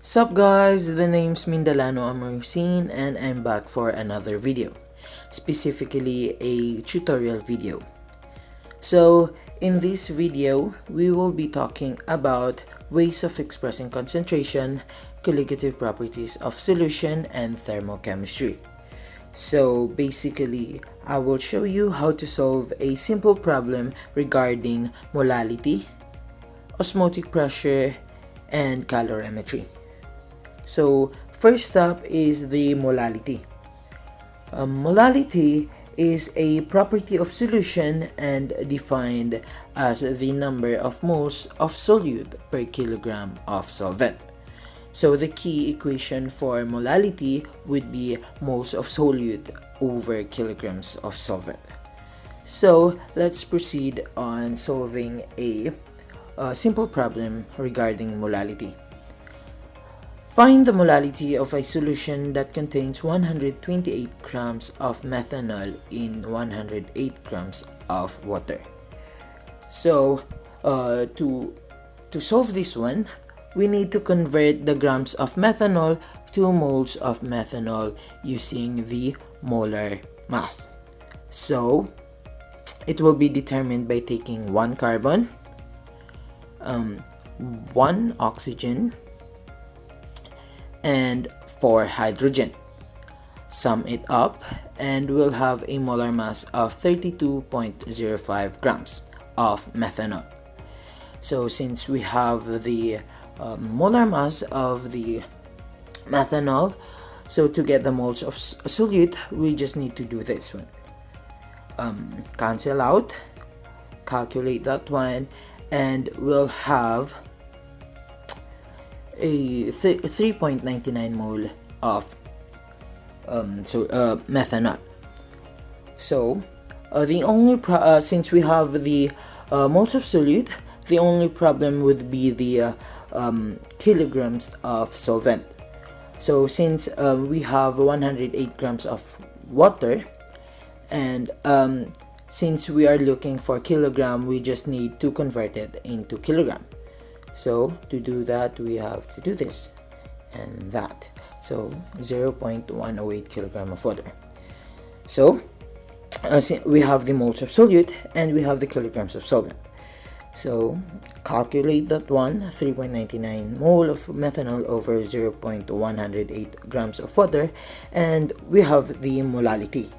Sup guys, the name's Mindalano and I'm back for another video, specifically a tutorial video. So in this video, we will be talking about ways of expressing concentration, colligative properties of solution, and thermochemistry. So basically, I will show you how to solve a simple problem regarding molality, osmotic pressure, and calorimetry. So first up is the molality. Molality is a property of solution and defined as the number of moles of solute per kilogram of solvent. So the key equation for molality would be moles of solute over kilograms of solvent. So let's proceed on solving a simple problem regarding molality. Find the molality of a solution that contains 128 grams of methanol in 108 grams of water. So to solve this one, we need to convert the grams of methanol to moles of methanol using the molar mass. So it will be determined by taking 1 carbon, 1 oxygen, and 4 hydrogen. Sum it up and we'll have a molar mass of 32.05 grams of methanol. So since we have the molar mass of the methanol, so to get the moles of solute, we just need to do this one. Cancel out, calculate that one, and we'll have a 3.99 mole of methanol. So the only since we have the moles of solute, the only problem would be the kilograms of solvent. So since we have 108 grams of water, and since we are looking for kilogram, we just need to convert it into kilogram. So to do that, we have to do this and that. So 0.108 kilogram of water. So we have the moles of solute and we have the kilograms of solvent. So calculate that one, 3.99 mole of methanol over 0.108 grams of water, and we have the molality,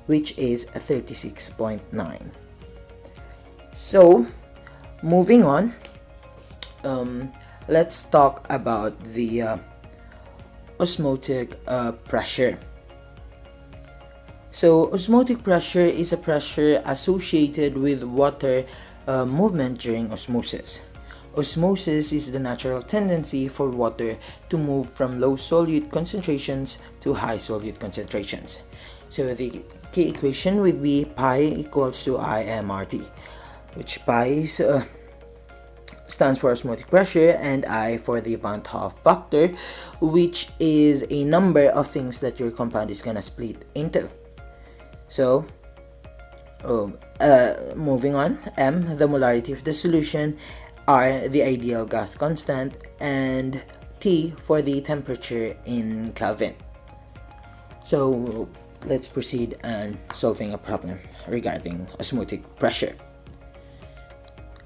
which is 36.9. So moving on, let's talk about the osmotic pressure. So osmotic pressure is a pressure associated with water movement during osmosis. Osmosis is the natural tendency for water to move from low solute concentrations to high solute concentrations. So the key equation would be pi equals to IMRT, which pi is stands for osmotic pressure, and I for the Van 't Hoff factor, which is a number of things that your compound is gonna split into. So moving on, M, the molarity of the solution, R, the ideal gas constant, and T for the temperature in Kelvin. So let's proceed and solving a problem regarding osmotic pressure.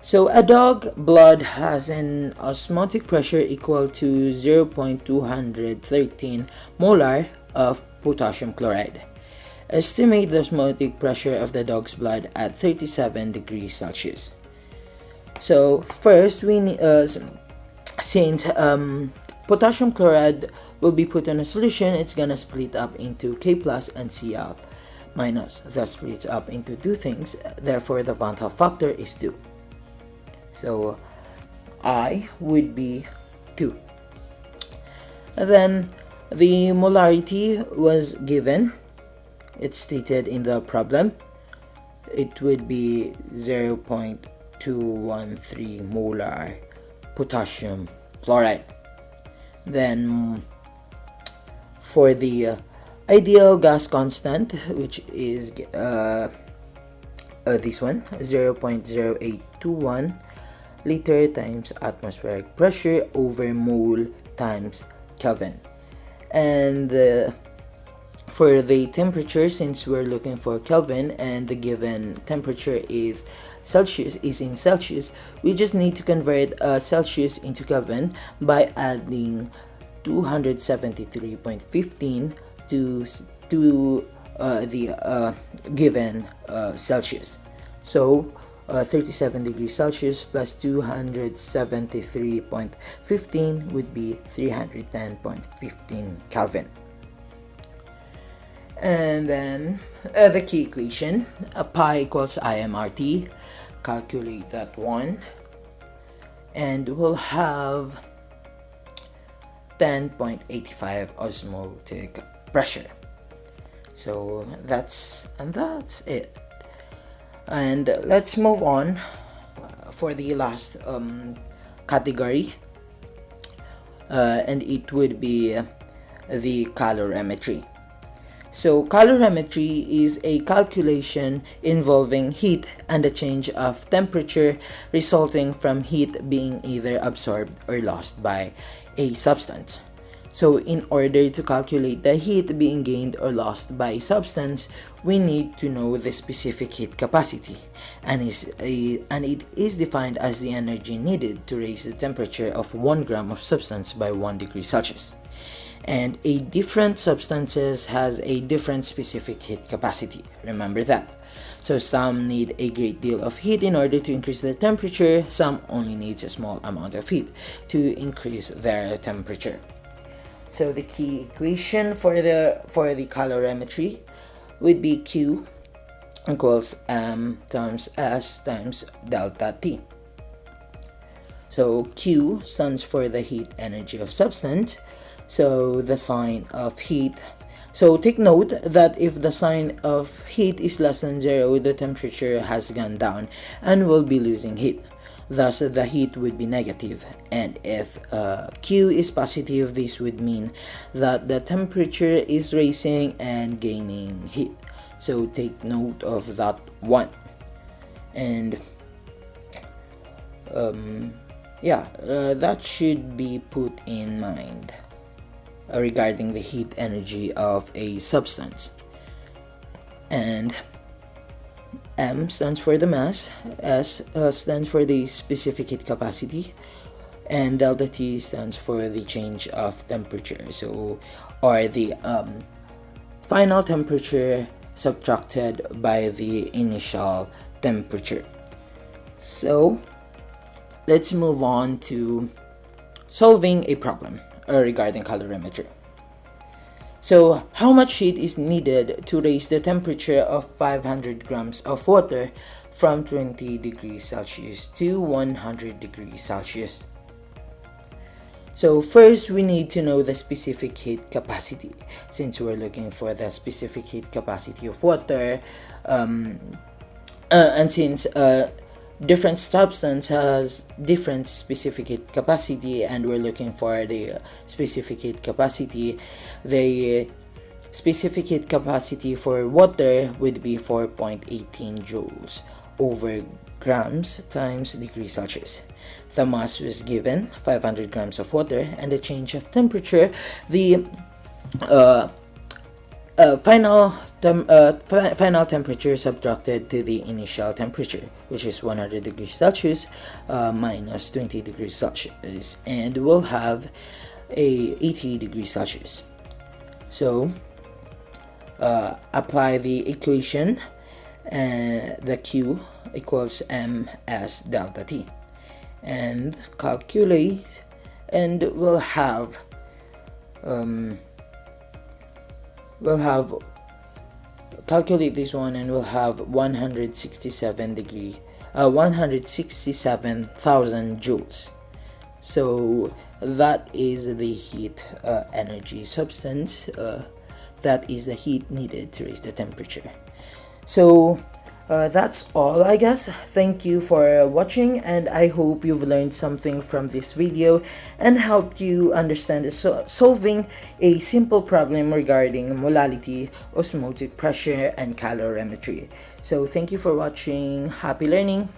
So a dog blood has an osmotic pressure equal to 0.213 molar of potassium chloride. Estimate the osmotic pressure of the dog's blood at 37 degrees Celsius. So first we need, since potassium chloride will be put in a solution, it's gonna split up into K plus and Cl minus. That splits up into two things, therefore the Van 't Hoff factor is 2. So I would be 2. And then the molarity was given. It's stated in the problem. It would be 0.213 molar potassium chloride. Then for the ideal gas constant, which is this one, 0.0821 liter times atmospheric pressure over mole times Kelvin. And for the temperature, since we're looking for Kelvin and the given temperature is in Celsius, we just need to convert Celsius into Kelvin by adding 273.15 to the given Celsius. So 37 degrees Celsius plus 273.15 would be 310.15 Kelvin. And then the key equation, pi equals IMRT. Calculate that one, and we'll have 10.85 osmotic pressure. So that's it. And let's move on for the last category, and it would be the calorimetry. So calorimetry is a calculation involving heat and the change of temperature resulting from heat being either absorbed or lost by a substance. So in order to calculate the heat being gained or lost by a substance, we need to know the specific heat capacity, and it is defined as the energy needed to raise the temperature of 1 gram of substance by 1 degree Celsius. And a different substances has a different specific heat capacity. Remember that. So some need a great deal of heat in order to increase their temperature. Some only needs a small amount of heat to increase their temperature. So the key equation for the calorimetry would be Q equals M times S times delta T. So Q stands for the heat energy of substance. So the sign of heat. So take note that if the sign of heat is less than 0, the temperature has gone down and will be losing heat. Thus, the heat would be negative. And if Q is positive, this would mean that the temperature is rising and gaining heat. So take note of that one. And that should be put in mind regarding the heat energy of a substance. And M stands for the mass, S stands for the specific heat capacity, and delta T stands for the change of temperature, so or the final temperature subtracted by the initial temperature. So let's move on to solving a problem regarding calorimetry. So how much heat is needed to raise the temperature of 500 grams of water from 20 degrees Celsius to 100 degrees Celsius? So first we need to know the specific heat capacity, since we're looking for the specific heat capacity of water, and since different substance has different specific heat capacity and we're looking for the specific heat capacity, the specific heat capacity for water would be 4.18 joules over grams times degrees Celsius. The mass was given 500 grams of water, and the change of temperature, the final temperature subtracted to the initial temperature, which is 100 degrees Celsius minus 20 degrees Celsius, and we'll have a 80 degrees Celsius. So apply the equation, the Q equals ms delta T, and calculate, and we'll have calculate this one, and we'll have 167,000 joules. So that is the heat energy substance, that is the heat needed to raise the temperature. So that's all, I guess. Thank you for watching, and I hope you've learned something from this video and helped you understand solving a simple problem regarding molality, osmotic pressure, and calorimetry. So thank you for watching. Happy learning!